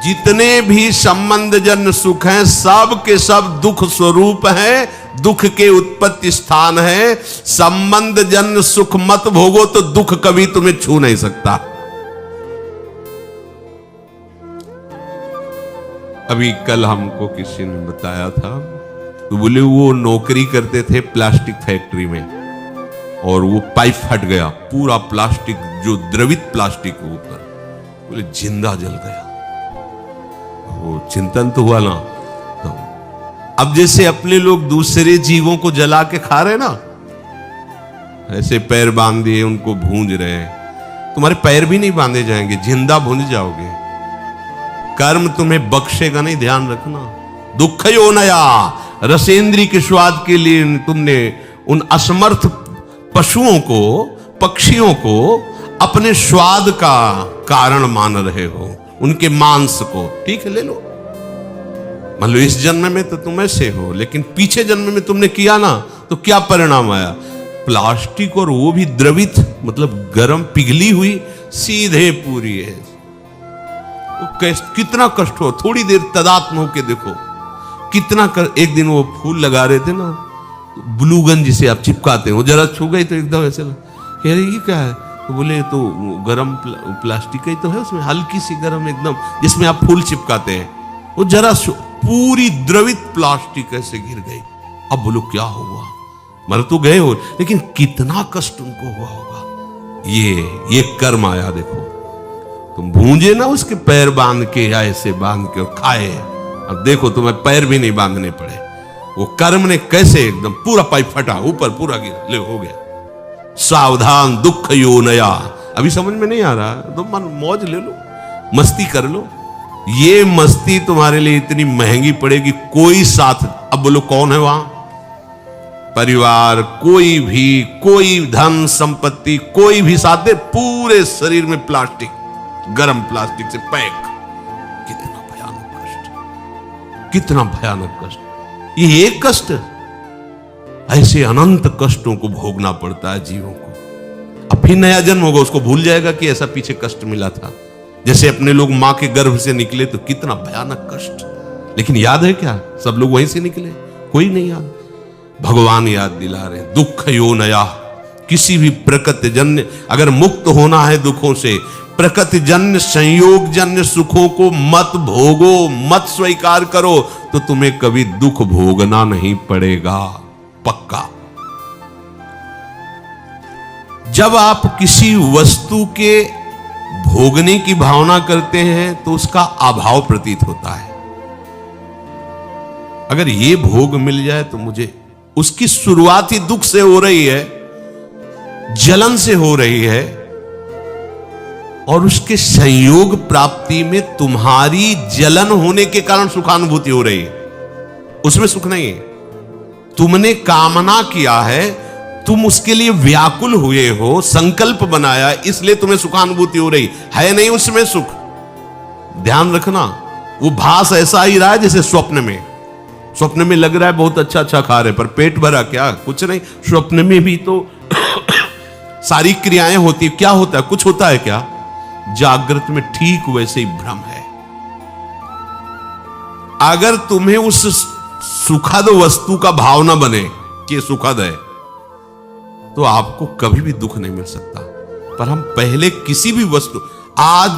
जितने भी संबंध जन्य सुख हैं सब के सब दुख स्वरूप हैं, दुख के उत्पत्ति स्थान है। संबंध जन्य सुख मत भोगो तो दुख कभी तुम्हें छू नहीं सकता। अभी कल हमको किसी ने बताया था, तो बोले वो नौकरी करते थे प्लास्टिक फैक्ट्री में और वो पाइप फट गया, पूरा प्लास्टिक जो द्रवित प्लास्टिक ऊपर, बोले जिंदा जल गया। वो चिंतन तो हुआ ना। तो अब जैसे अपने लोग दूसरे जीवों को जला के खा रहे ना, ऐसे पैर बांध दिए उनको भूंज रहे हैं। तुम्हारे पैर भी नहीं बांधे जाएंगे, जिंदा भूंज जाओगे। कर्म तुम्हें बख्शेगा नहीं, ध्यान रखना। दुख यो नया, रसेंद्री के स्वाद के लिए तुमने उन असमर्थ पशुओं को, पक्षियों को अपने स्वाद का कारण मान रहे हो, उनके मांस को। ठीक है, ले लो, मान लो इस जन्म में तो तुम ऐसे हो, लेकिन पीछे जन्म में तुमने किया ना, तो क्या परिणाम आया? प्लास्टिक, और वो भी द्रवित, मतलब गर्म पिघली हुई, सीधे पूरी है। कितना कष्ट हो, थोड़ी देर तदात्म होके देखो कितना एक दिन वो फूल लगा रहे थे ना, ब्लूगन जिसे आप चिपकाते हो, जरा छू गई तो एकदम ऐसे कह रहे ये क्या है? तो बोले तो गरम प्लास्टिक ही तो है, उसमें हल्की सी गरम एकदम, जिसमें आप फूल चिपकाते हैं। वो जरा पूरी द्रवित प्लास्टिक ऐसे गिर गई। अब बोलो क्या हुआ? मर तो गए हो, लेकिन कितना कष्ट उनको हुआ होगा। ये कर्म आया। देखो तुम भूंजे ना उसके पैर बांध के, या ऐसे बांध के और खाए। अब देखो तुम्हें पैर भी नहीं बांधने पड़े। वो कर्म ने कैसे एकदम पूरा पाइप फटा, ऊपर पूरा गिरा, ले हो गया। सावधान दुख यो नया। अभी समझ में नहीं आ रहा तो मन मौज ले लो, मस्ती कर लो। ये मस्ती तुम्हारे लिए इतनी महंगी पड़ेगी, कोई साथ। अब बोलो कौन है वहां? परिवार, कोई भी, कोई धन संपत्ति, कोई भी साथ दे, पूरे शरीर में प्लास्टिक, गरम प्लास्टिक से पैक। कितना भयानक कष्ट, कितना भयानक कष्ट। ये एक कष्ट, ऐसे अनंत कष्टों को भोगना पड़ता है जीवों को। अब फिर नया जन्म होगा, उसको भूल जाएगा कि ऐसा पीछे कष्ट मिला था। जैसे अपने लोग मां के गर्भ से निकले तो कितना भयानक कष्ट, लेकिन याद है क्या? सब लोग वहीं से निकले, कोई नहीं याद। भगवान याद दिला रहे, दुख यो नया। किसी भी प्रकृति जन्य, अगर मुक्त होना है दुखों से, प्रकृति जन्य, संयोग जन्य सुखों को मत भोगो, मत स्वीकार करो, तो तुम्हें कभी दुख भोगना नहीं पड़ेगा, पक्का। जब आप किसी वस्तु के भोगने की भावना करते हैं तो उसका अभाव प्रतीत होता है। अगर ये भोग मिल जाए तो मुझे, उसकी शुरुआत ही दुख से हो रही है, जलन से हो रही है, और उसके संयोग प्राप्ति में तुम्हारी जलन होने के कारण सुखानुभूति हो रही है, उसमें सुख नहीं है। तुमने कामना किया है, तुम उसके लिए व्याकुल हुए हो, संकल्प बनाया, इसलिए तुम्हें सुखानुभूति हो रही है, नहीं उसमें सुख। ध्यान रखना, वो भास ऐसा ही रहा है जैसे स्वप्न में। स्वप्न में लग रहा है बहुत अच्छा अच्छा खा रहे, पर पेट भरा क्या? कुछ नहीं। स्वप्न में भी तो सारी क्रियाएं होती, क्या होता है? कुछ होता है क्या? जागृत में ठीक वैसे ही भ्रम है। अगर तुम्हें उस सुखद वस्तु का भाव न बने कि सुखद है, तो आपको कभी भी दुख नहीं मिल सकता। पर हम पहले किसी भी वस्तु, आज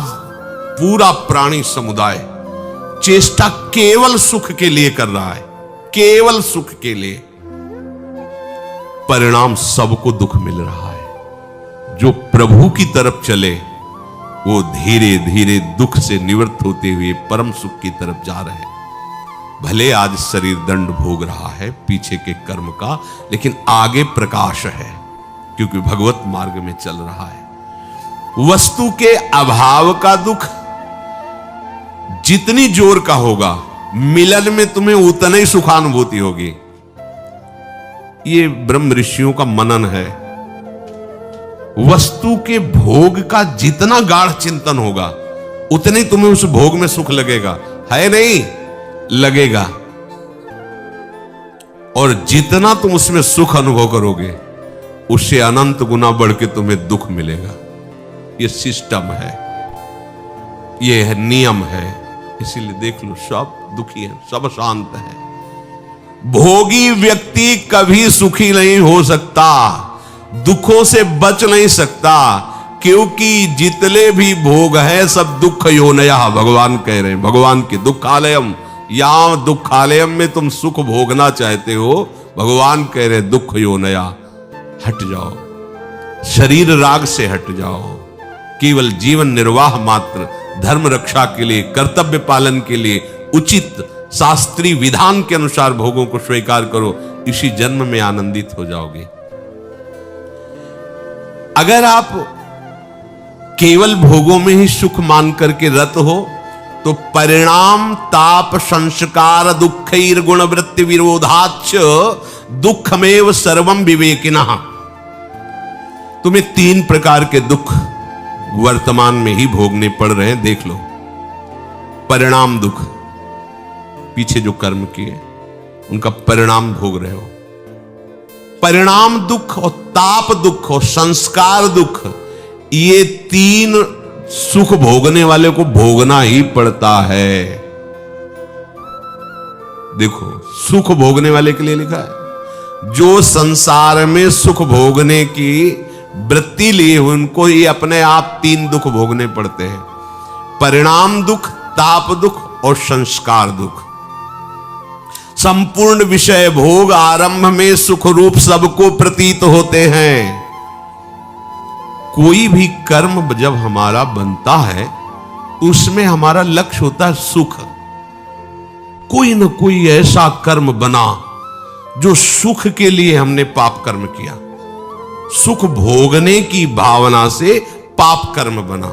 पूरा प्राणी समुदाय चेष्टा केवल सुख के लिए कर रहा है, केवल सुख के लिए। परिणाम सबको दुख मिल रहा है। जो प्रभु की तरफ चले वो धीरे धीरे दुख से निवृत्त होते हुए परम सुख की तरफ जा रहे हैं। भले आज शरीर दंड भोग रहा है पीछे के कर्म का, लेकिन आगे प्रकाश है, क्योंकि भगवत मार्ग में चल रहा है। वस्तु के अभाव का दुख जितनी जोर का होगा, मिलन में तुम्हें उतना ही सुखानुभूति होगी। ये ब्रह्म ऋषियों का मनन है। वस्तु के भोग का जितना गाढ़ चिंतन होगा, उतने तुम्हें उस भोग में सुख लगेगा, है नहीं? लगेगा। और जितना तुम उसमें सुख अनुभव करोगे, उससे अनंत गुना बढ़ के तुम्हें दुख मिलेगा। ये सिस्टम है, ये है नियम है। इसीलिए देख लो सब दुखी है, सब शांत है। भोगी व्यक्ति कभी सुखी नहीं हो सकता, दुखों से बच नहीं सकता, क्योंकि जितने भी भोग है सब दुख योनया, भगवान कह रहे हैं। भगवान के दुखालयम, यहां दुखालयम में तुम सुख भोगना चाहते हो, भगवान कह रहे हैं दुख योनया, हट जाओ, शरीर राग से हट जाओ, केवल जीवन निर्वाह मात्र, धर्म रक्षा के लिए, कर्तव्य पालन के लिए उचित शास्त्रीय विधान के अनुसार भोगों को स्वीकार करो, इसी जन्म में आनंदित हो जाओगे। अगर आप केवल भोगों में ही सुख मान करके रत हो तो परिणाम ताप संस्कार दुखैर गुण वृत्ति विरोधाच दुखमेव सर्वम विवेकिनः। तुम्हें 3 प्रकार के दुख वर्तमान में ही भोगने पड़ रहे हैं, देख लो। परिणाम दुख, पीछे जो कर्म किए उनका परिणाम भोग रहे हो। परिणाम दुख और ताप दुख और संस्कार दुख, ये 3 सुख भोगने वाले को भोगना ही पड़ता है। देखो, सुख भोगने वाले के लिए लिखा है, जो संसार में सुख भोगने की वृत्ति लिए हुए उनको ही अपने आप 3 दुख भोगने पड़ते हैं, परिणाम दुख, ताप दुख और संस्कार दुख। संपूर्ण विषय भोग आरंभ में सुख रूप सबको प्रतीत होते हैं। कोई भी कर्म जब हमारा बनता है उसमें हमारा लक्ष्य होता है सुख। कोई न कोई ऐसा कर्म बना जो सुख के लिए हमने पाप कर्म किया, सुख भोगने की भावना से पाप कर्म बना,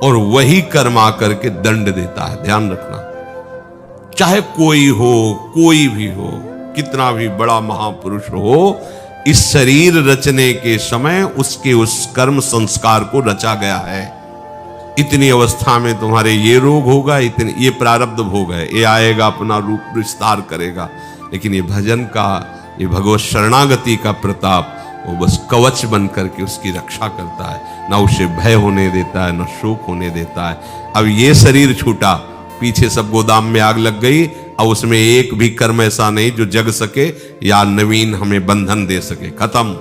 और वही कर्म आकर के दंड देता है। ध्यान रखना, चाहे कोई हो, कोई भी हो, कितना भी बड़ा महापुरुष हो, इस शरीर रचने के समय उसके उस कर्म संस्कार को रचा गया है। इतनी अवस्था में तुम्हारे ये रोग होगा, इतने ये प्रारब्ध भोग है, ये आएगा, अपना रूप विस्तार करेगा। लेकिन ये भजन का, ये भगवत शरणागति का प्रताप, वो बस कवच बन करके उसकी रक्षा करता है, ना उसे भय होने देता है, ना शोक होने देता है। अब ये शरीर छूटा, पीछे सब गोदाम में आग लग गई, और उसमें एक भी कर्म ऐसा नहीं जो जग सके या नवीन हमें बंधन दे सके। खत्म।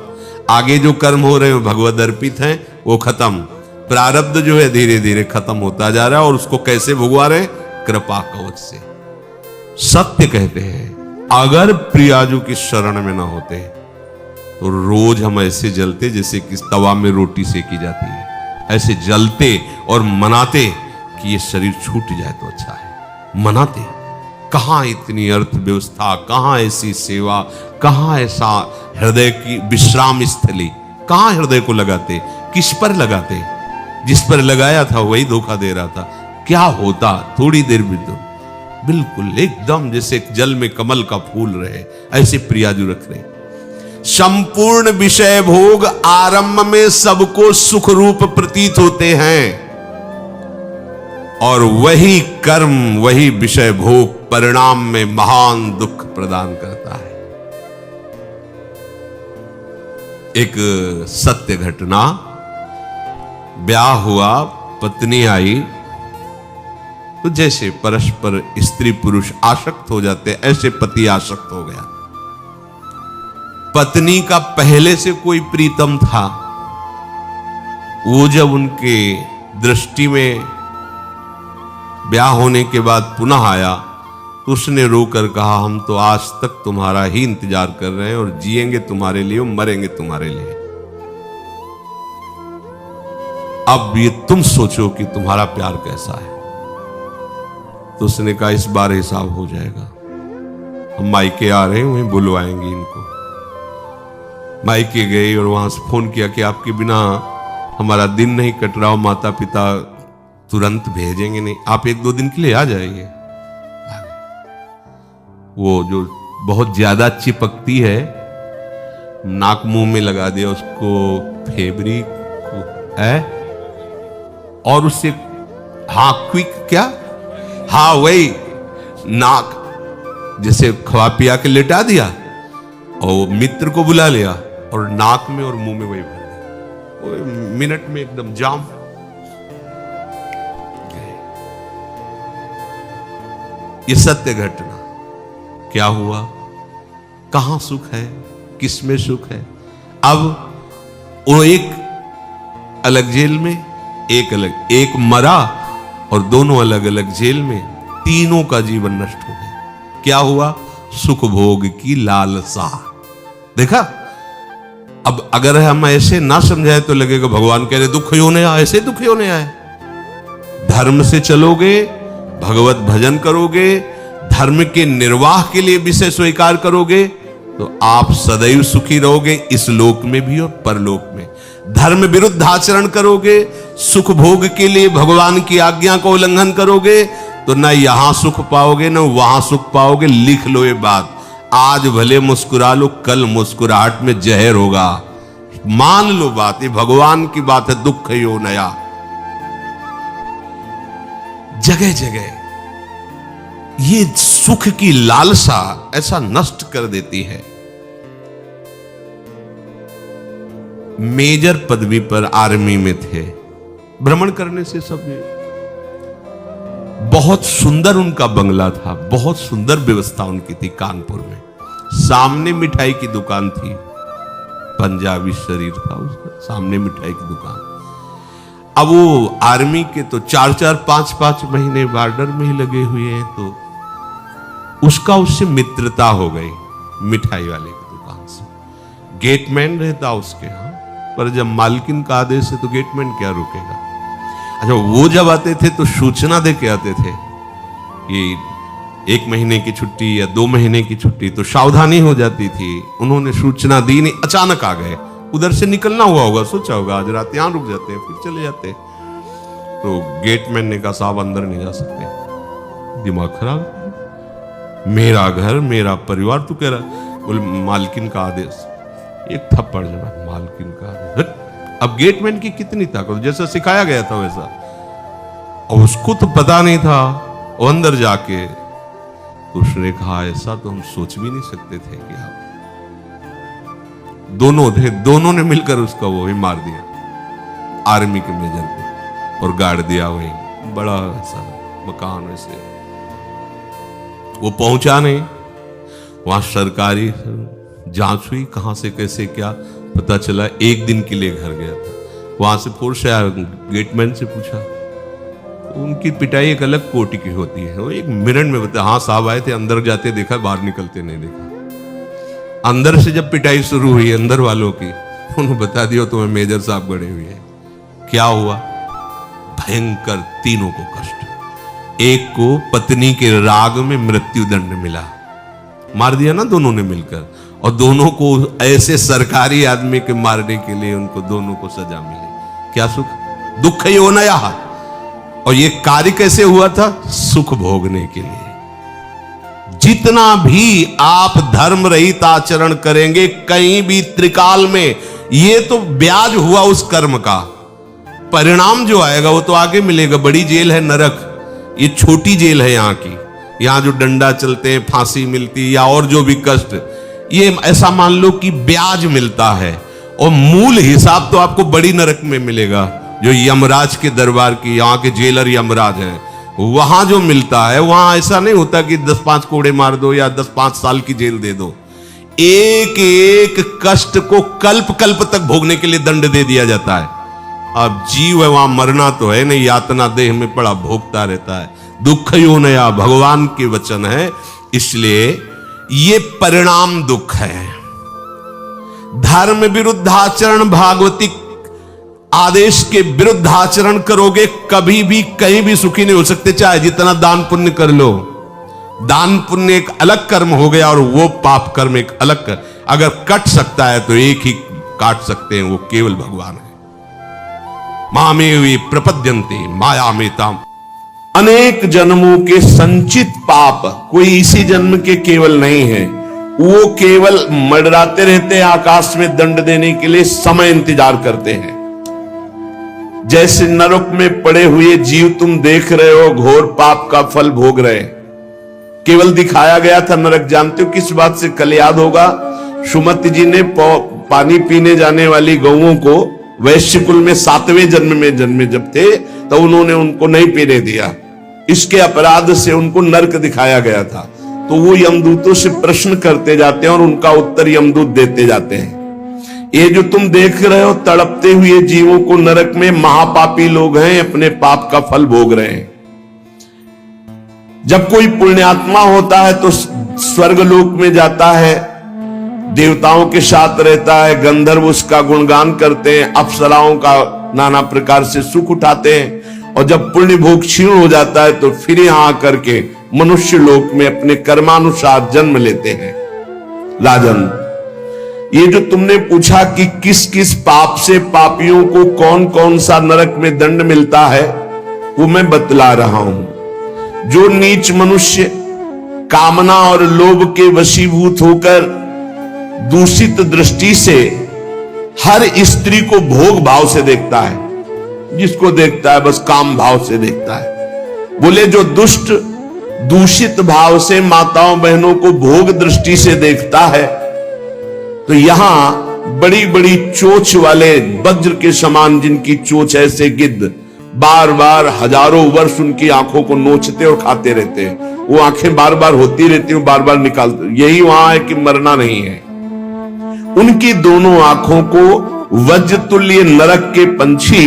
आगे जो कर्म हो रहे हैं भगवद अर्पित हैं, वो खत्म। प्रारब्ध जो है धीरे धीरे खत्म होता जा रहा है, और उसको कैसे भुगवा रहे? कृपा कवच से। सत्य कहते हैं, अगर प्रियाजू की शरण में ना होते तो रोज हम ऐसे जलते जैसे कि तवा में रोटी सेकी जाती है, ऐसे जलते और मनाते कि ये शरीर छूट जाए तो अच्छा है। मनाते, कहां इतनी अर्थव्यवस्था, कहां ऐसी सेवा, कहां ऐसा हृदय की विश्राम स्थली, कहां हृदय को लगाते, किस पर लगाते? जिस पर लगाया था वही धोखा दे रहा था। क्या होता थोड़ी देर भी तो बिल्कुल एकदम जैसे जल में कमल का फूल रहे, ऐसे प्रियाजू रख रहे। संपूर्ण विषय भोग आरंभ में सबको सुख रूप प्रतीत होते हैं, और वही कर्म, वही विषय भोग परिणाम में महान दुख प्रदान करता है। एक सत्य घटना, ब्याह हुआ, पत्नी आई, तो जैसे परस्पर स्त्री पुरुष आसक्त हो जाते, ऐसे पति आसक्त हो गया। पत्नी का पहले से कोई प्रीतम था, वो जब उनके दृष्टि में ब्याह होने के बाद पुनः आया तो उसने रोकर कहा, हम तो आज तक तुम्हारा ही इंतजार कर रहे हैं, और जिएंगे तुम्हारे लिए और मरेंगे तुम्हारे लिए। अब ये तुम सोचो कि तुम्हारा प्यार कैसा है। तो उसने कहा, इस बार हिसाब हो जाएगा, हम मायके आ रहे हैं, वहीं बुलवाएंगे इनको। मायके गए और वहां से फोन किया कि आपके बिना हमारा दिन नहीं कट रहा, माता पिता तुरंत भेजेंगे नहीं, आप 1-2 दिन के लिए आ जाइए। वो जो बहुत ज्यादा चिपकती है, नाक मुंह में लगा दिया उसको, फेब्रिक है, और उससे हाँ क्विक क्या, हाँ वही नाक जैसे खवा पिया के लेटा दिया, और मित्र को बुला लिया और नाक में और मुंह में वही भर दिया, मिनट में एकदम जाम। ये सत्य घटना। क्या हुआ, कहां सुख है, किसमें सुख है? अब वो एक अलग जेल में, एक अलग, एक मरा और दोनों अलग अलग जेल में, तीनों का जीवन नष्ट हो गया। क्या हुआ? सुख भोग की लालसा। देखा, अब अगर हम ऐसे ना समझाए तो लगेगा भगवान कह रहे दुख होने आए, ऐसे दुख होने आए। धर्म से चलोगे, भगवत भजन करोगे, धर्म के निर्वाह के लिए विषय स्वीकार करोगे तो आप सदैव सुखी रहोगे, इस लोक में भी और परलोक में। धर्म विरुद्ध आचरण करोगे, सुख भोग के लिए भगवान की आज्ञा का उल्लंघन करोगे तो न यहां सुख पाओगे न वहां सुख पाओगे। लिख लो ये बात, आज भले मुस्कुरा लो, कल मुस्कुराहट में जहर होगा। मान लो बात, ये भगवान की बात है। दुख यो नया, जगह जगह ये सुख की लालसा ऐसा नष्ट कर देती है। मेजर पदवी पर आर्मी में थे, भ्रमण करने से सब, बहुत सुंदर उनका बंगला था, बहुत सुंदर व्यवस्था उनकी थी कानपुर में। सामने मिठाई की दुकान थी, पंजाबी शरीर था उसका, सामने मिठाई की दुकान। अब वो आर्मी के तो 4-4, 5-5 महीने बॉर्डर में ही लगे हुए हैं, तो उसका उससे मित्रता हो गई मिठाई वाले की दुकान से। गेटमैन रहता उसके यहां, पर जब मालकिन का आदेश है तो गेटमैन क्या रुकेगा। अच्छा, वो जब आते थे तो सूचना दे के आते थे कि 1 महीने की छुट्टी या 2 महीने की छुट्टी, तो सावधानी हो जाती थी। उन्होंने सूचना दी नहीं, अचानक आ गए, उधर से निकलना हुआ होगा, सोचा होगा आज रात यहां रुक जाते हैं फिर चले जाते। तो गेटमैन ने कहा साहब अंदर नहीं जा सकते। दिमाग खराब, मेरा घर मेरा परिवार, तू कह रहा। बोले मालकिन का आदेश, एक थप्पड़ जवाब, मालकिन का आदेश। अब गेटमैन की कितनी ताकत, जैसा सिखाया गया था वैसा, और उसको तो पता नहीं था। वो अंदर जाके तो उसने कहा ऐसा तो हम सोच भी नहीं सकते थे कि आप दोनों थे, दोनों ने मिलकर उसका वो ही मार दिया, आर्मी के मेजर को, और गाड़ दिया वही बड़ा ऐसा मकान। वैसे वो पहुंचा नहीं, वहां सरकारी जांच हुई, कहां से कैसे क्या पता चला। 1 दिन के लिए घर गया था, वहां से फोर्स आया, गेटमैन से पूछा, उनकी पिटाई एक अलग कोटि की होती है। वो 1 मिनट में बता, हाँ साहब आए थे, अंदर जाते देखा, बाहर निकलते नहीं देखा। अंदर से जब पिटाई शुरू हुई अंदर वालों की, उन्होंने बता दिया तुम्हें मेजर साहब गड़े हुए हैं। क्या हुआ? भयंकर, तीनों को कष्ट। एक को पत्नी के राग में मृत्यु दंड मिला, मार दिया ना दोनों ने मिलकर, और दोनों को ऐसे सरकारी आदमी के मारने के लिए उनको दोनों को सजा मिली। क्या सुख, दुख ही होना यहां। और ये कार्य कैसे हुआ था? सुख भोगने के लिए। जितना भी आप धर्म रहित आचरण करेंगे कहीं भी त्रिकाल में, ये तो ब्याज हुआ उस कर्म का। परिणाम जो आएगा वो तो आगे मिलेगा। बड़ी जेल है नरक, ये छोटी जेल है यहाँ की। यहाँ जो डंडा चलते हैं, फांसी मिलती या और जो भी कष्ट, ये ऐसा मान लो कि ब्याज मिलता है, और मूल हिसाब तो आपको बड़ी नरक में मिलेगा, जो यमराज के दरबार की, यहाँ के जेलर यमराज हैं, वहां जो मिलता है। वहां ऐसा नहीं होता कि 10-5 कोड़े मार दो या 10-5 साल की जेल दे दो। एक एक कष्ट को कल्प कल्प तक भोगने के लिए दंड दे दिया जाता है। अब जीव है, वहां मरना तो है नहीं, यातना देह में पड़ा भोगता रहता है। दुख यो नया भगवान के वचन है, इसलिए ये परिणाम दुख है। धर्म विरुद्ध आचरण, भागवती आदेश के विरुद्ध आचरण करोगे, कभी भी कहीं भी सुखी नहीं हो सकते, चाहे जितना दान पुण्य कर लो। दान पुण्य एक अलग कर्म हो गया और वो पाप कर्म एक अलग कर। अगर कट सकता है तो एक ही काट सकते हैं, वो केवल भगवान है। मामेवि प्रपद्यन्ते मायामेताम। अनेक जन्मों के संचित पाप कोई इसी जन्म के केवल नहीं है, वो केवल मंडराते रहते हैं आकाश में दंड देने के लिए, समय इंतजार करते हैं। जैसे नरक में पड़े हुए जीव तुम देख रहे हो, घोर पाप का फल भोग रहे, केवल दिखाया गया था नरक। जानते हो किस बात से? कल याद होगा, सुमति जी ने पानी पीने जाने वाली गौओं को वैश्य कुल में 7वें जन्म में जन्मे जब थे, तो उन्होंने उनको नहीं पीने दिया। इसके अपराध से उनको नरक दिखाया गया था। तो वो यमदूतों से प्रश्न करते जाते हैं और उनका उत्तर यमदूत देते जाते हैं। ये जो तुम देख रहे हो तड़पते हुए जीवों को नरक में, महापापी लोग हैं, अपने पाप का फल भोग रहे हैं। जब कोई पुण्यात्मा होता है तो स्वर्गलोक में जाता है, देवताओं के साथ रहता है, गंधर्व उसका गुणगान करते हैं, अप्सराओं का नाना प्रकार से सुख उठाते हैं। और जब पुण्य भोग क्षीण हो जाता है तो फिर यहां आकर के मनुष्य लोक में अपने कर्मानुसार जन्म लेते हैं। राजन, ये जो तुमने पूछा कि किस किस पाप से पापियों को कौन कौन सा नरक में दंड मिलता है, वो मैं बतला रहा हूं। जो नीच मनुष्य कामना और लोभ के वशीभूत होकर दूषित दृष्टि से हर स्त्री को भोग भाव से देखता है, जिसको देखता है बस काम भाव से देखता है। बोले जो दुष्ट दूषित भाव से माताओं बहनों को भोग दृष्टि से देखता है, तो यहां बड़ी बड़ी चोंच वाले वज्र के समान जिनकी चोंच ऐसे गिद्ध बार बार हजारों वर्ष उनकी आंखों को नोचते और खाते रहते हैं। वो आंखें बार बार होती रहती हैं, बार बार निकालते, यही वहां है कि मरना नहीं है। उनकी दोनों आंखों को वज्र तुल्य नरक के पंछी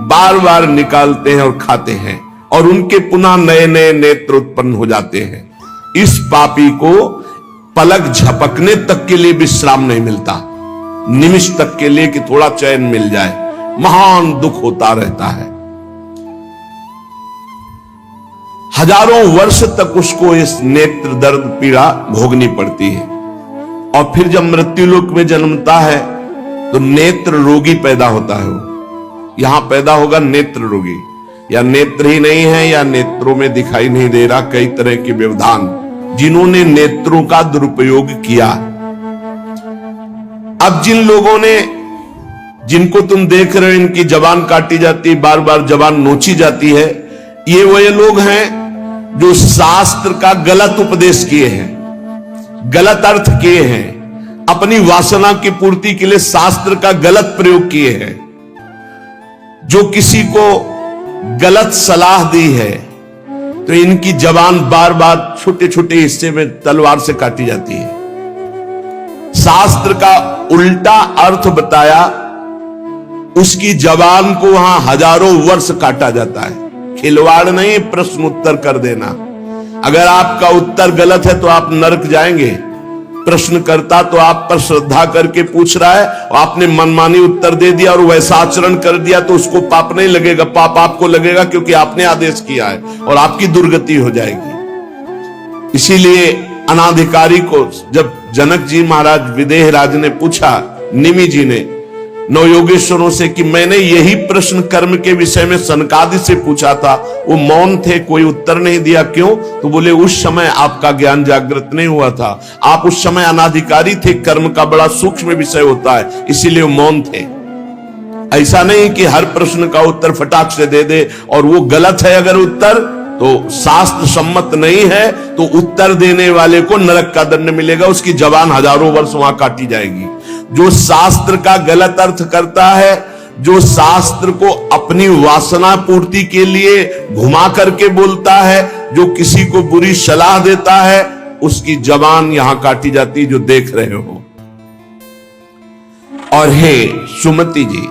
बार बार निकालते हैं और खाते हैं, और उनके पुनः नए नए नेत्र उत्पन्न हो जाते हैं। इस पापी को पलक झपकने तक के लिए विश्राम नहीं मिलता, निमिष तक के लिए कि थोड़ा चैन मिल जाए, महान दुख होता रहता है। हजारों वर्ष तक उसको इस नेत्र दर्द पीड़ा भोगनी पड़ती है। और फिर जब मृत्यु लोक में जन्मता है तो नेत्र रोगी पैदा होता है। वो यहां पैदा होगा नेत्र रोगी, या नेत्र ही नहीं है या नेत्रों में दिखाई नहीं दे रहा, कई तरह के व्यवधान, जिन्होंने नेत्रों का दुरुपयोग किया। अब जिन लोगों ने, जिनको तुम देख रहे हो इनकी जबान काटी जाती है, बार बार जबान नोची जाती है, ये वही लोग हैं जो शास्त्र का गलत उपदेश किए हैं, गलत अर्थ किए हैं, अपनी वासना की पूर्ति के लिए शास्त्र का गलत प्रयोग किए हैं, जो किसी को गलत सलाह दी है तो इनकी जबान बार बार छोटे छोटे हिस्से में तलवार से काटी जाती है। शास्त्र का उल्टा अर्थ बताया, उसकी जबान को वहां हजारों वर्ष काटा जाता है। खिलवाड़ नहीं, प्रश्न उत्तर कर देना। अगर आपका उत्तर गलत है तो आप नरक जाएंगे। प्रश्नकर्ता तो आप पर श्रद्धा करके पूछ रहा है और आपने मनमानी उत्तर दे दिया और वैसा आचरण कर दिया तो उसको पाप नहीं लगेगा, पाप आपको लगेगा क्योंकि आपने आदेश किया है और आपकी दुर्गति हो जाएगी। इसीलिए अनाधिकारी को जब जनक जी महाराज विदेह राज ने पूछा, निमि जी ने नवयोगेश्वरों से कि मैंने यही प्रश्न कर्म के विषय में सनकादि से पूछा था, वो मौन थे, कोई उत्तर नहीं दिया, क्यों? तो बोले उस समय आपका ज्ञान जागृत नहीं हुआ था, आप उस समय अनाधिकारी थे, कर्म का बड़ा सूक्ष्म विषय होता है, इसीलिए मौन थे। ऐसा नहीं कि हर प्रश्न का उत्तर फटाक से दे दे और वो गलत है अगर उत्तर तो शास्त्र सम्मत नहीं है तो उत्तर देने वाले को नरक का दंड मिलेगा, उसकी जबान हजारों वर्ष वहां काटी जाएगी। जो शास्त्र का गलत अर्थ करता है, जो शास्त्र को अपनी वासना पूर्ति के लिए घुमा करके बोलता है, जो किसी को बुरी सलाह देता है, उसकी जबान यहां काटी जाती, जो देख रहे हो। और हे सुमति जी,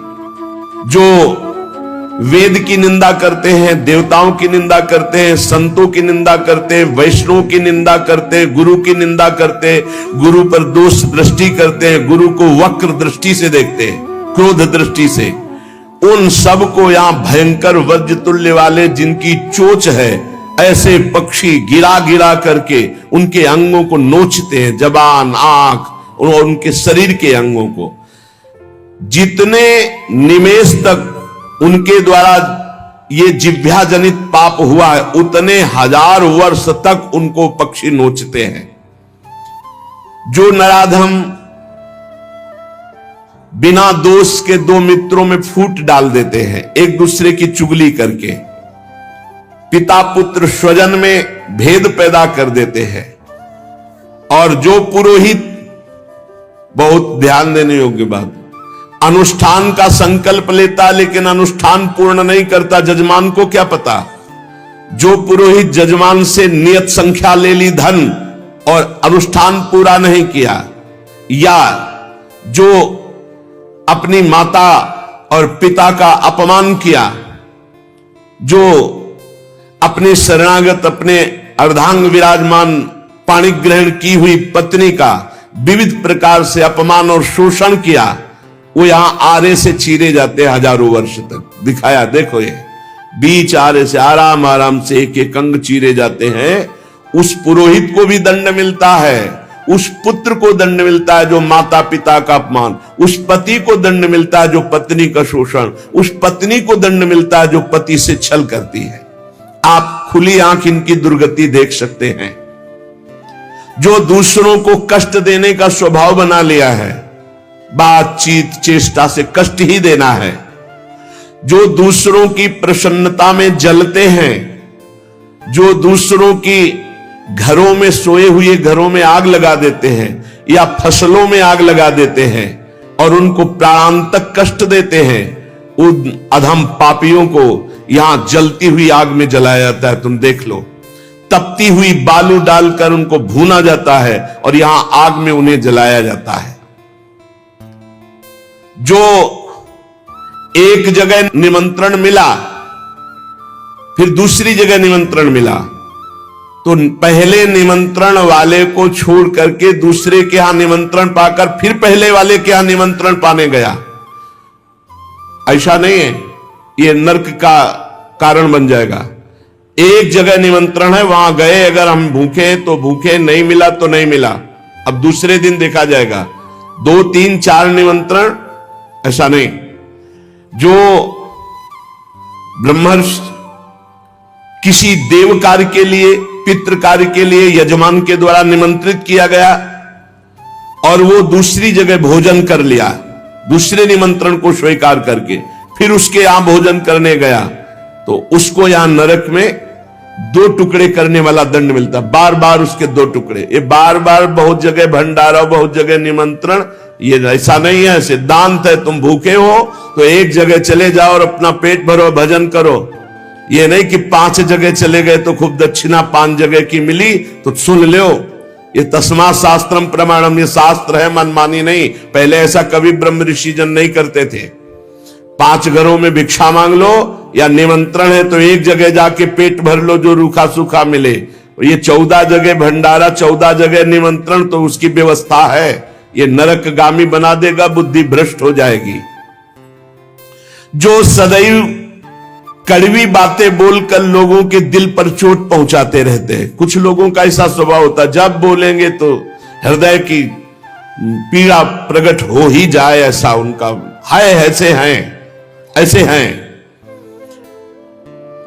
जो वेद की निंदा करते हैं, देवताओं की निंदा करते हैं, संतों की निंदा करते हैं, वैष्णव की निंदा करते हैं, गुरु की निंदा करते हैं, गुरु पर दोष दृष्टि करते हैं, गुरु को वक्र दृष्टि से देखते हैं, क्रोध दृष्टि से, उन सब को यहां भयंकर वज्र तुल्य वाले जिनकी चोंच है, ऐसे पक्षी गिरा गिरा करके उनके अंगों को नोचते हैं, जबान, आंख और उनके शरीर के अंगों को। जितने निमेष तक उनके द्वारा ये जिह्वा जनित पाप हुआ है, उतने हजार वर्ष तक उनको पक्षी नोचते हैं। जो नराधम बिना दोष के दो मित्रों में फूट डाल देते हैं, एक दूसरे की चुगली करके, पिता पुत्र स्वजन में भेद पैदा कर देते हैं, और जो पुरोहित, बहुत ध्यान देने योग्य बात, अनुष्ठान का संकल्प लेता लेकिन अनुष्ठान पूर्ण नहीं करता, जजमान को क्या पता? जो पुरोहित जजमान से नियत संख्या ले ली धन और अनुष्ठान पूरा नहीं किया, या जो अपनी माता और पिता का अपमान किया, जो अपने शरणागत अपने अर्धांग विराजमान पाणी ग्रहण की हुई पत्नी का विविध प्रकार से अपमान और शोषण किया, वो यहां आरे से चीरे जाते हैं हजारों वर्ष तक। दिखाया, देखो ये बीच आरे से आराम आराम से एक एक अंग चीरे जाते हैं। उस पुरोहित को भी दंड मिलता है, उस पुत्र को दंड मिलता है जो माता पिता का अपमान, उस पति को दंड मिलता है जो पत्नी का शोषण, उस पत्नी को दंड मिलता है जो पति से छल करती है। आप खुली आंख इनकी दुर्गति देख सकते हैं। जो दूसरों को कष्ट देने का स्वभाव बना लिया है, बातचीत चेष्टा से कष्ट ही देना है, जो दूसरों की प्रसन्नता में जलते हैं, जो दूसरों की घरों में सोए हुए घरों में आग लगा देते हैं या फसलों में आग लगा देते हैं और उनको प्राणांतक कष्ट देते हैं, उन अधम पापियों को यहां जलती हुई आग में जलाया जाता है। तुम देख लो, तपती हुई बालू डालकर उनको भूना जाता है और यहां आग में उन्हें जलाया जाता है। जो एक जगह निमंत्रण मिला, फिर दूसरी जगह निमंत्रण मिला, तो पहले निमंत्रण वाले को छोड़ करके दूसरे के यहां निमंत्रण पाकर फिर पहले वाले के यहां निमंत्रण पाने गया। ऐसा नहीं है, यह नरक का कारण बन जाएगा। एक जगह निमंत्रण है, वहां गए, अगर हम भूखे हैं तो भूखे, नहीं मिला तो नहीं मिला, अब दूसरे दिन देखा जाएगा। 2 3 4 निमंत्रण, ऐसा नहीं। जो ब्रह्मर्षि किसी देव कार्य के लिए, पितृ कार्य के लिए यजमान के द्वारा निमंत्रित किया गया और वो दूसरी जगह भोजन कर लिया, दूसरे निमंत्रण को स्वीकार करके फिर उसके यहां भोजन करने गया, तो उसको यहां नरक में 2 टुकड़े करने वाला दंड मिलता। बार बार उसके 2 टुकड़े, ये बार बार बहुत जगह भंडारा, बहुत जगह निमंत्रण, ये ऐसा नहीं है। सिद्धांत है, तुम भूखे हो तो एक जगह चले जाओ और अपना पेट भरो, भजन करो। ये नहीं कि 5 जगह चले गए तो खूब दक्षिणा 5 जगह की मिली तो सुन लो। ये तस्मा शास्त्रम प्रमाणम, ये शास्त्र है, मनमानी नहीं। पहले ऐसा कभी ब्रह्म ऋषि जन नहीं करते थे। 5 घरों में भिक्षा मांग लो या निमंत्रण है तो एक जगह जाके पेट भर लो जो रूखा सूखा मिले। ये 14 जगह भंडारा, 14 जगह निमंत्रण, तो उसकी व्यवस्था है। ये नरकगामी बना देगा, बुद्धि भ्रष्ट हो जाएगी। जो सदैव कड़वी बातें बोलकर लोगों के दिल पर चोट पहुंचाते रहते हैं। कुछ लोगों का ऐसा स्वभाव होता है, जब बोलेंगे तो हृदय की पीड़ा प्रकट हो ही जाए, ऐसा उनका है। ऐसे हैं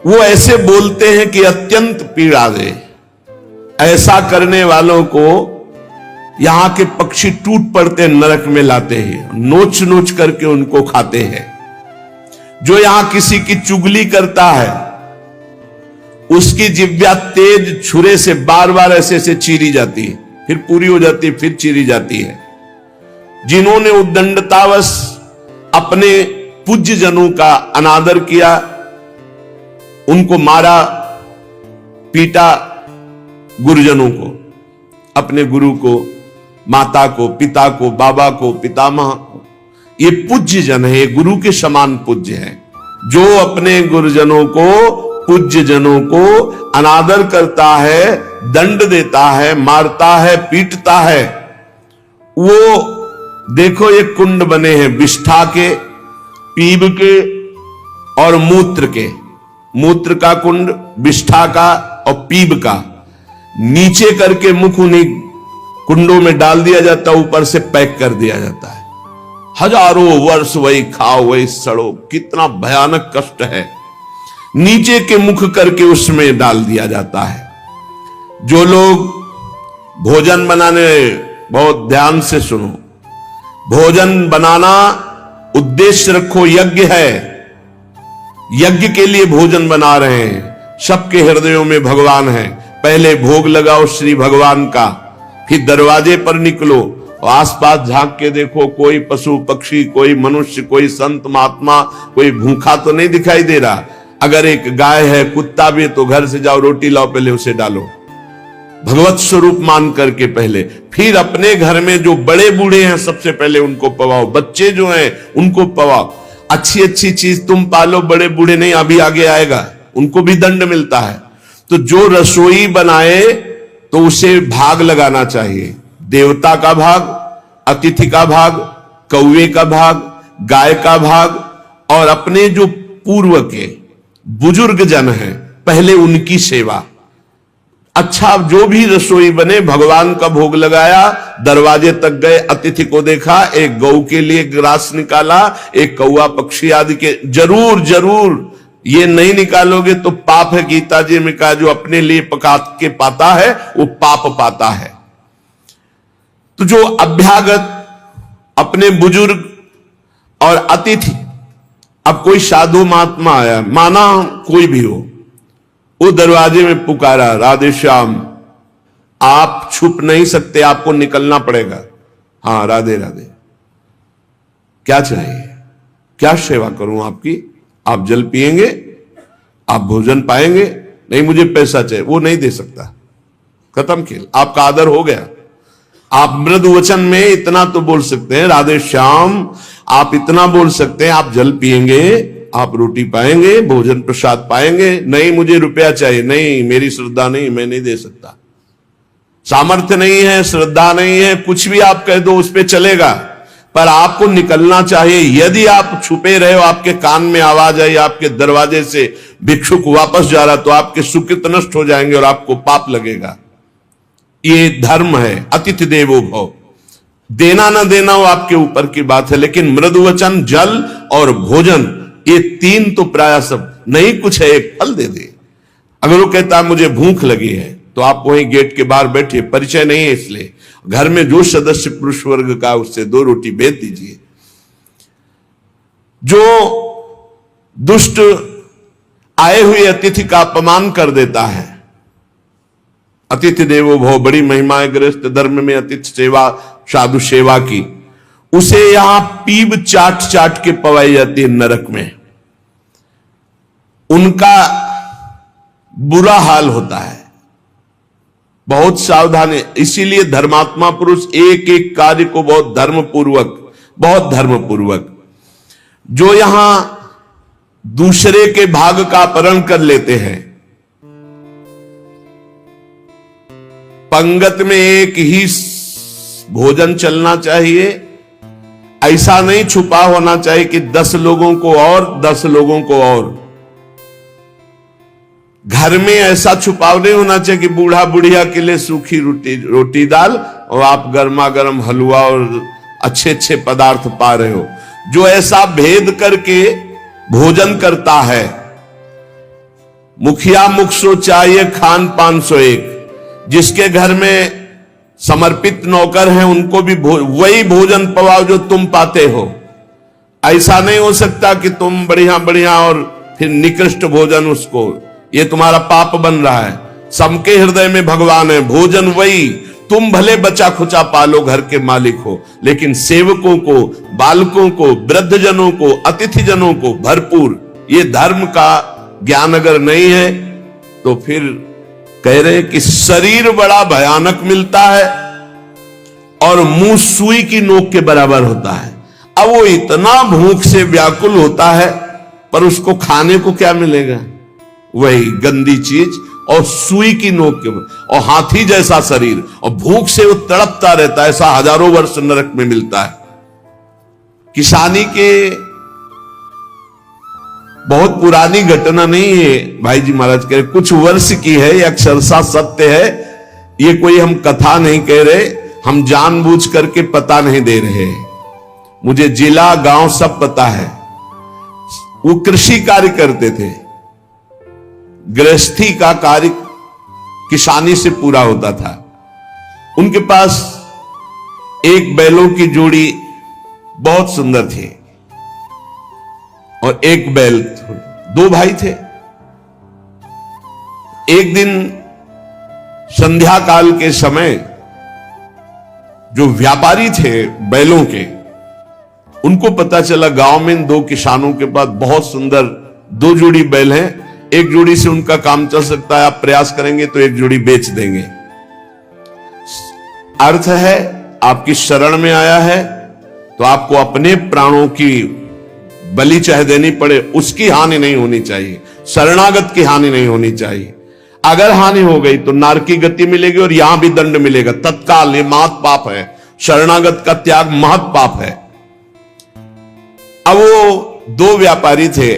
वो, ऐसे बोलते हैं कि अत्यंत पीड़ा दे। ऐसा करने वालों को यहां के पक्षी टूट पड़ते नरक में लाते हैं, नोच नोच करके उनको खाते हैं। जो यहां किसी की चुगली करता है, उसकी जिह्वा तेज छुरे से बार बार ऐसे ऐसे चीरी जाती है, फिर पूरी हो जाती है, फिर चीरी जाती है। जिन्होंने उद्दंडतावश अपने पूज्य जनों का अनादर किया, उनको मारा पीटा, गुरुजनों को, अपने गुरु को, माता को, पिता को, बाबा को, पितामह को, ये पूज्य जन है, ये गुरु के समान पूज्य है। जो अपने गुरुजनों को, पूज्य जनों को अनादर करता है, दंड देता है, मारता है, पीटता है, वो देखो ये कुंड बने हैं विष्ठा के, पीब के और मूत्र के। मूत्र का कुंड, विष्ठा का और पीब का। नीचे करके मुख उन्हीं कुंडों में डाल दिया जाता, ऊपर से पैक कर दिया जाता है। हजारों वर्ष वही खाओ वही सड़ो, कितना भयानक कष्ट है। नीचे के मुख करके उसमें डाल दिया जाता है। जो लोग भोजन बनाने, बहुत ध्यान से सुनो, भोजन बनाना उद्देश्य रखो, यज्ञ है, यज्ञ के लिए भोजन बना रहे हैं। सबके हृदयों में भगवान है। पहले भोग लगाओ श्री भगवान का, फिर दरवाजे पर निकलो, आसपास झांक के देखो, कोई पशु पक्षी, कोई मनुष्य, कोई संत महात्मा, कोई भूखा तो नहीं दिखाई दे रहा। अगर एक गाय है, कुत्ता भी है, तो घर से जाओ, रोटी लाओ, पहले उसे डालो, भगवत स्वरूप मान करके पहले। फिर अपने घर में जो बड़े बूढ़े हैं सबसे पहले उनको पवाओ, बच्चे जो हैं उनको पवाओ। अच्छी अच्छी चीज तुम पालो, बड़े बूढ़े नहीं, अभी आगे आएगा, उनको भी दंड मिलता है। तो जो रसोई बनाए तो उसे भाग लगाना चाहिए, देवता का भाग, अतिथि का भाग, कौवे का भाग, गाय का भाग, और अपने जो पूर्व के बुजुर्ग जन हैं पहले उनकी सेवा। अच्छा, जो भी रसोई बने, भगवान का भोग लगाया, दरवाजे तक गए, अतिथि को देखा, एक गौ के लिए ग्रास निकाला, एक कौवा पक्षी आदि के, जरूर जरूर ये नहीं निकालोगे तो पाप है। गीता जी में कहा जो अपने लिए पका के पाता है वो पाप पाता है। तो जो अभ्यागत अपने बुजुर्ग और अतिथि, अब कोई साधु महात्मा आया, माना कोई भी हो, वो दरवाजे में पुकारा, राधे श्याम, आप छुप नहीं सकते, आपको निकलना पड़ेगा। हाँ, राधे राधे, क्या चाहिए, क्या सेवा करूं आपकी? आप जल पिएंगे, आप भोजन पाएंगे? नहीं, मुझे पैसा चाहिए। वो नहीं दे सकता, खत्म खेल, आपका आदर हो गया। आप मृदु वचन में इतना तो बोल सकते हैं, राधे श्याम, आप इतना बोल सकते हैं, आप जल पिएंगे, आप रोटी पाएंगे, भोजन प्रसाद पाएंगे। नहीं, मुझे रुपया चाहिए। नहीं, मेरी श्रद्धा नहीं, मैं नहीं दे सकता, सामर्थ्य नहीं है, श्रद्धा नहीं है, कुछ भी आप कह दो उस पर चलेगा, पर आपको निकलना चाहिए। यदि आप छुपे रहे हो, आपके कान में आवाज आई, आपके दरवाजे से भिक्षुक वापस जा रहा, तो आपके सुकृत नष्ट हो जाएंगे और आपको पाप लगेगा। ये धर्म है, अतिथि देवो भव। देना ना देना वो आपके ऊपर की बात है, लेकिन मृदुवचन, जल और भोजन, ये तीन तो प्राय सब नहीं, कुछ है एक फल दे दे। अगर वो कहता है मुझे भूख लगी है, तो आप वहीं गेट के बाहर बैठिए, परिचय नहीं है इसलिए, घर में जो सदस्य पुरुष वर्ग का, उससे 2 रोटी भेज दीजिए। जो दुष्ट आए हुए अतिथि का अपमान कर देता है, अतिथि देवो भव, बड़ी महिमा है गृहस्थ धर्म में अतिथि सेवा, साधु सेवा की, उसे यहां पीब चाट चाट के पवाई जाती है नरक में, उनका बुरा हाल होता है। बहुत सावधान है, इसीलिए धर्मात्मा पुरुष एक एक कार्य को बहुत धर्मपूर्वक, जो यहां दूसरे के भाग का अपहरण कर लेते हैं, पंगत में एक ही भोजन चलना चाहिए, ऐसा नहीं छुपा होना चाहिए कि 10 लोगों को और 10 लोगों को और। घर में ऐसा छुपाव नहीं होना चाहिए कि बूढ़ा बुढ़िया के लिए सूखी रोटी दाल और आप गर्मा गर्म हलवा और अच्छे अच्छे पदार्थ पा रहे हो। जो ऐसा भेद करके भोजन करता है, मुखिया मुख सो चाहिए, खान पान सो एक। जिसके घर में समर्पित नौकर हैं उनको भी वही भोजन पवाओ जो तुम पाते हो। ऐसा नहीं हो सकता कि तुम बढ़िया बढ़िया और फिर निकृष्ट भोजन उसको, ये तुम्हारा पाप बन रहा है। सबके हृदय में भगवान है, भोजन वही, तुम भले बचा खुचा पालो, घर के मालिक हो, लेकिन सेवकों को, बालकों को, वृद्धजनों को, अतिथि जनों को भरपूर। ये धर्म का ज्ञान अगर नहीं है तो फिर कह रहे कि शरीर बड़ा भयानक मिलता है और मुंह सुई की नोक के बराबर होता है। अब वो इतना भूख से व्याकुल होता है, पर उसको खाने को क्या मिलेगा? वही गंदी चीज और सुई की नोक के, और हाथी जैसा शरीर, और भूख से वो तड़पता रहता है। ऐसा हजारों वर्ष नरक में मिलता है। किसानी के बहुत पुरानी घटना नहीं है, भाई जी महाराज कह रहे, कुछ वर्ष की है, ये अक्षरशः सत्य है। ये कोई हम कथा नहीं कह रहे, हम जानबूझ करके पता नहीं दे रहे। मुझे जिला गांव सब पता है। वो कृषि कार्य करते थे, गृहस्थी का कार्य किसानी से पूरा होता था। उनके पास एक बैलों की जोड़ी बहुत सुंदर थी और एक बैल, 2 भाई थे। एक दिन संध्या काल के समय जो व्यापारी थे बैलों के, उनको पता चला गांव में 2 किसानों के पास बहुत सुंदर दो जोड़ी बैल हैं, एक जोड़ी से उनका काम चल सकता है, आप प्रयास करेंगे तो एक जोड़ी बेच देंगे। अर्थ है आपकी शरण में आया है तो आपको अपने प्राणों की बलि चाहे देनी पड़े, उसकी हानि नहीं होनी चाहिए, शरणागत की हानि नहीं होनी चाहिए। अगर हानि हो गई तो नारकी गति मिलेगी और यहां भी दंड मिलेगा तत्काल। ये महत पाप है, शरणागत का त्याग महत पाप है। अब वो दो व्यापारी थे,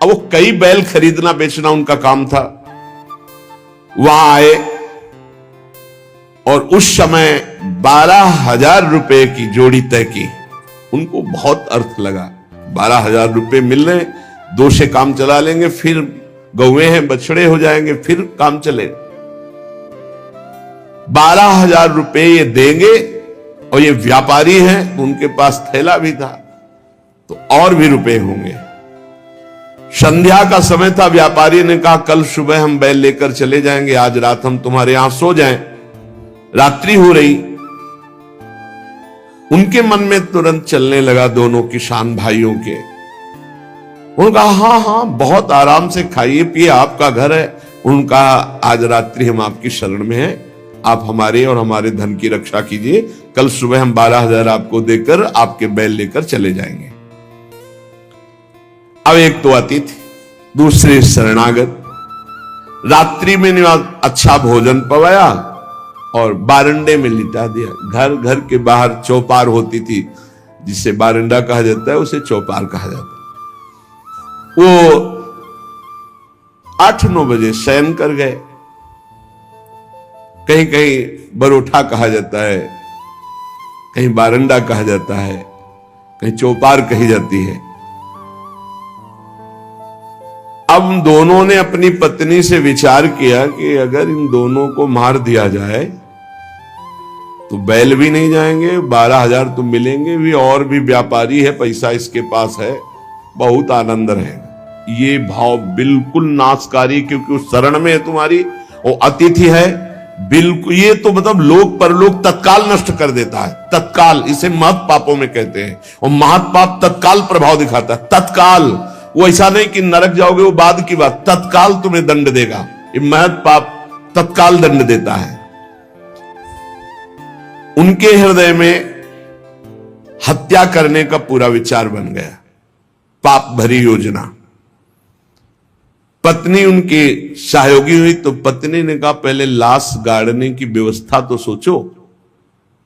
अब वो कई बैल खरीदना बेचना उनका काम था। वहां आए और उस समय 12,000 रुपए की जोड़ी तय की। उनको बहुत अर्थ लगा, 12,000 रुपए मिल रहे, दो से काम चला लेंगे, फिर गौवे हैं बछड़े हो जाएंगे, फिर काम चले। 12,000 रुपए ये देंगे और ये व्यापारी हैं, उनके पास थैला भी था तो और भी रुपए होंगे। संध्या का समय था, व्यापारी ने कहा कल सुबह हम बैल लेकर चले जाएंगे, आज रात हम तुम्हारे यहां सो जाएं। रात्रि हो रही, उनके मन में तुरंत चलने लगा दोनों किसान भाइयों के। उन्होंने कहा हाँ हाँ बहुत आराम से खाइए पिए, आपका घर है। उनका आज रात्रि हम आपकी शरण में हैं, आप हमारे और हमारे धन की रक्षा कीजिए, कल सुबह हम 12,000 आपको देकर आपके बैल लेकर चले जाएंगे। अब एक तो अतिथि, दूसरे शरणागत। रात्रि में अच्छा भोजन पवाया और बारंडे में लिटा दिया। घर के बाहर चौपार होती थी, जिसे बारंडा कहा जाता है, उसे चौपार कहा जाता है। वो 8-9 बजे शयन कर गए। कहीं कहीं बरोठा कहा जाता है, कहीं बारंडा कहा जाता है, कहीं चौपार कही जाती है। अब दोनों ने अपनी पत्नी से विचार किया कि अगर इन दोनों को मार दिया जाए तो बैल भी नहीं जाएंगे, 12,000 तो मिलेंगे भी, और भी व्यापारी है, पैसा इसके पास है, बहुत आनंद रहेगा। ये भाव बिल्कुल नाशकारी, क्योंकि उस शरण में है तुम्हारी, वो अतिथि है, बिल्कुल। ये तो मतलब लोक परलोक तत्काल नष्ट कर देता है, तत्काल। इसे महत पापों में कहते हैं। और महत पाप तत्काल प्रभाव दिखाता है, तत्काल। वो ऐसा नहीं कि नरक जाओगे वो बाद की बात, तत्काल तुम्हें दंड देगा। ये महत पाप तत्काल दंड देता है। उनके हृदय में हत्या करने का पूरा विचार बन गया, पाप भरी योजना। पत्नी उनकी सहयोगी हुई तो पत्नी ने कहा पहले लाश गाड़ने की व्यवस्था तो सोचो,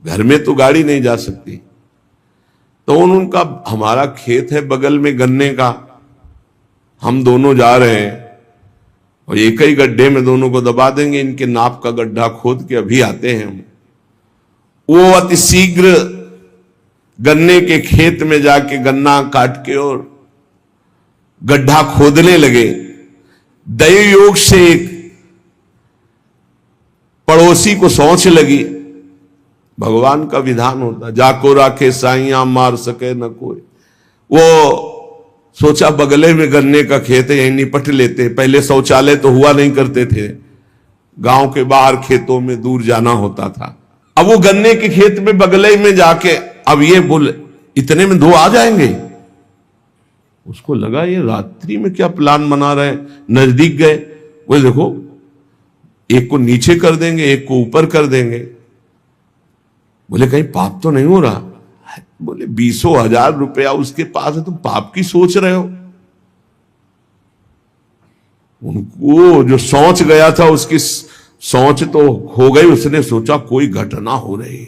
घर में तो गाड़ी नहीं जा सकती। तो उनका हमारा खेत है बगल में गन्ने का, हम दोनों जा रहे हैं और एक ही गड्ढे में दोनों को दबा देंगे, इनके नाप का गड्ढा खोद के अभी आते हैं हम। वो अति शीघ्र गन्ने के खेत में जाके गन्ना काट के और गड्ढा खोदने लगे। दैव योग से एक पड़ोसी को सोच लगी, भगवान का विधान होता जाको राखे साइया मार सके न कोई। वो सोचा बगले में गन्ने का खेत है, यहीं निपट लेते। पहले शौचालय तो हुआ नहीं करते थे, गांव के बाहर खेतों में दूर जाना होता था। अब वो गन्ने के खेत में बगले में जाके, अब ये बोले इतने में दो आ जाएंगे। उसको लगा ये रात्रि में क्या प्लान बना रहे हैं। नजदीक गए, वो देखो एक को नीचे कर देंगे, एक को ऊपर कर देंगे। बोले कहीं पाप तो नहीं हो रहा। बोले 20,000 रुपया उसके पास है, तुम पाप की सोच रहे हो। उनको जो सोच गया था उसकी सोच तो हो गई। उसने सोचा कोई घटना हो रही,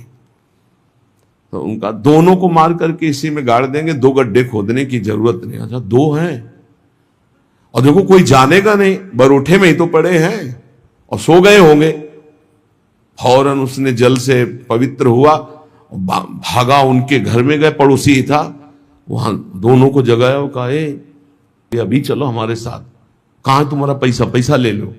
तो उनका दोनों को मार करके इसी में गाड़ देंगे, 2 गड्ढे खोदने की जरूरत नहीं। अच्छा 2 हैं और देखो कोई जानेगा नहीं, बरोठे में ही तो पड़े हैं और सो गए होंगे। फौरन उसने जल से पवित्र हुआ, भागा उनके घर में गए, पड़ोसी ही था, वहां दोनों को जगाया और कहा ये अभी चलो हमारे साथ, कहां तुम्हारा पैसा, पैसा ले लो।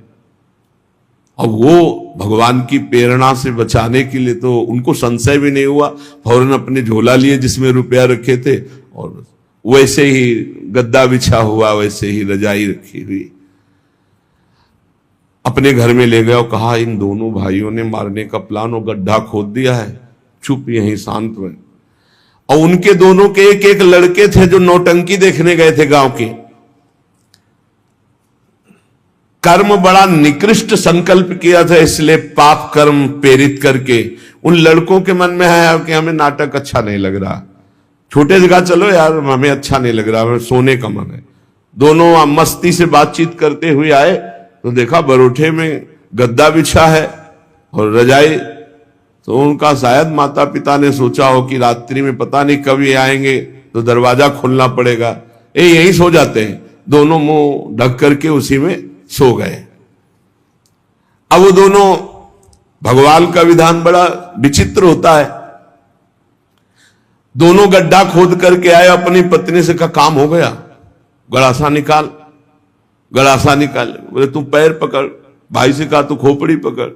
अब वो भगवान की प्रेरणा से बचाने के लिए तो उनको संशय भी नहीं हुआ, फौरन अपने झोला लिए जिसमें रुपया रखे थे और वैसे ही गद्दा बिछा हुआ, वैसे ही रजाई रखी हुई अपने घर में ले गया और कहा इन दोनों भाइयों ने मारने का प्लान और गड्ढा खोद दिया है, चुप यहीं शांत में। और उनके दोनों के एक एक लड़के थे जो नौटंकी देखने गए थे गांव के। कर्म बड़ा निकृष्ट संकल्प किया था, इसलिए पाप कर्म प्रेरित करके उन लड़कों के मन में है कि हमें नाटक अच्छा नहीं लग रहा, छोटे जगह चलो यार, हमें अच्छा नहीं लग रहा, हमें सोने का मन है। दोनों मस्ती से बातचीत करते हुए आए तो देखा बरोठे में गद्दा बिछा है और रजाई। तो उनका शायद माता पिता ने सोचा हो कि रात्रि में पता नहीं कब ये आएंगे तो दरवाजा खोलना पड़ेगा, यहीं सो जाते हैं। दोनों मुंह ढक करके उसी में सो गए। अब वो दोनों, भगवान का विधान बड़ा विचित्र होता है, दोनों गड्ढा खोद करके आए, अपनी पत्नी से कहा काम हो गया, गड़ासा निकाल, गड़ासा निकाल। बोले तू पैर पकड़, भाई से कहा तू खोपड़ी पकड़।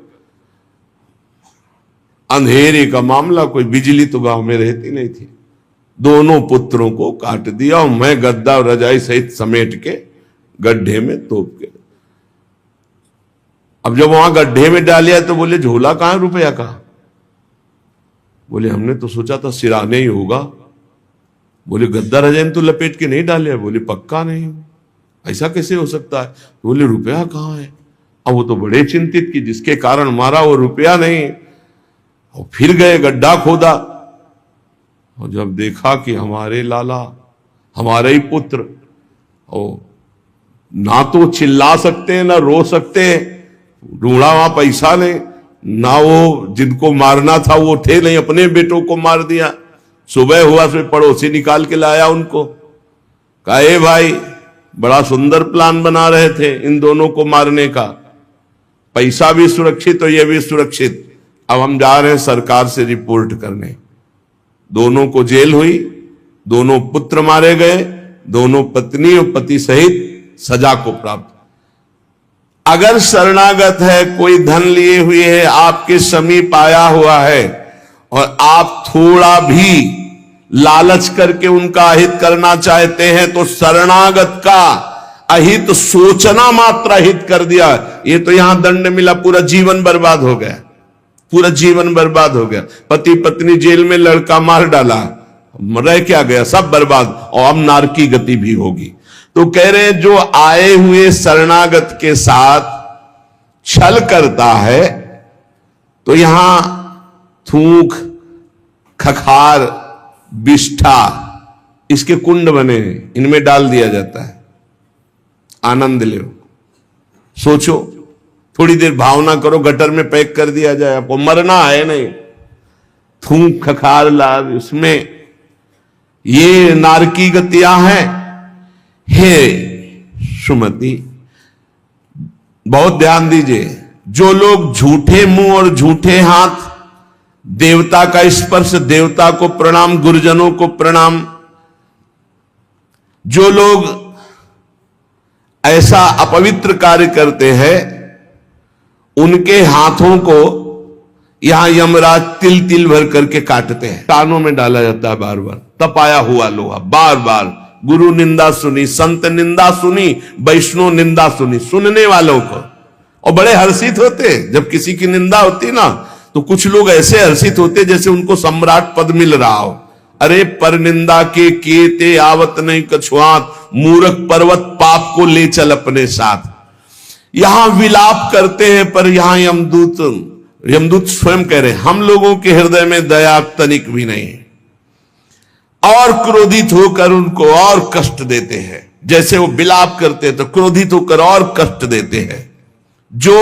अंधेरे का मामला, कोई बिजली तो गांव में रहती नहीं थी। दोनों पुत्रों को काट दिया और मैं गद्दा और रजाई सहित समेट के गड्ढे में तोप के। अब जब वहां गड्ढे में डालिया तो बोले झोला कहां, रुपया कहां? बोले हमने तो सोचा था सिराने ही होगा। बोले गद्दा रजाई तो लपेट के नहीं डाले? बोले पक्का नहीं, ऐसा कैसे हो सकता है? बोले रुपया कहां है? अब वो तो बड़े चिंतित कि जिसके कारण मारा वो रुपया नहीं। और फिर गए, गड्ढा खोदा और जब देखा कि हमारे लाला, हमारे ही पुत्र, और ना तो चिल्ला सकते ना रो सकते, ढूंढा वहां पैसा नहीं, ना वो जिनको मारना था वो थे नहीं, अपने बेटों को मार दिया। सुबह हुआ फिर पड़ोसी निकाल के लाया उनको, कहा ए भाई बड़ा सुंदर प्लान बना रहे थे इन दोनों को मारने का, पैसा भी सुरक्षित और ये भी सुरक्षित, अब हम जा रहे हैं सरकार से रिपोर्ट करने। दोनों को जेल हुई, दोनों पुत्र मारे गए, दोनों पत्नी और पति सहित सजा को प्राप्त। अगर शरणागत है, कोई धन लिए हुए है, आपके समीप आया हुआ है और आप थोड़ा भी लालच करके उनका अहित करना चाहते हैं तो शरणागत का अहित सोचना मात्र अहित कर दिया, ये तो यहां दंड मिला, पूरा जीवन बर्बाद हो गया, पूरा जीवन बर्बाद हो गया। पति पत्नी जेल में, लड़का मार डाला, रह क्या गया, सब बर्बाद, और अब नारकी गति भी होगी। तो कह रहे हैं जो आए हुए शरणागत के साथ छल करता है तो यहां थूक, खखार, बिष्ठा, इसके कुंड बने हैं, इनमें डाल दिया जाता है, आनंद लो। सोचो, थोड़ी देर भावना करो, गटर में पैक कर दिया जाए, आपको मरना है नहीं, थूक खखार लाभ, उसमें ये नारकी गतियां हैं। हे सुमति, बहुत ध्यान दीजिए, जो लोग झूठे मुंह और झूठे हाथ, देवता का स्पर्श, देवता को प्रणाम, गुरुजनों को प्रणाम, जो लोग ऐसा अपवित्र कार्य करते हैं उनके हाथों को यहां यमराज तिल तिल भर करके काटते हैं, कानों में डाला जाता है बार बार, तपाया हुआ लोहा, बार बार। गुरु निंदा सुनी, संत निंदा सुनी, वैष्णव निंदा सुनी, सुनने वालों को, और बड़े हर्षित होते जब किसी की निंदा होती ना, तो कुछ लोग ऐसे हर्षित होते जैसे उनको सम्राट पद मिल रहा हो। अरे पर निंदा के केते आवत नहीं कछुआत, मूर्ख पर्वत पाप को ले चल अपने साथ। यहां विलाप करते हैं, पर यहां यमदूत स्वयं कह रहे हैं हम लोगों के हृदय में दया तनिक भी नहीं है, और क्रोधित होकर उनको और कष्ट देते हैं। जैसे वो विलाप करते हैं तो क्रोधित होकर और कष्ट देते हैं। जो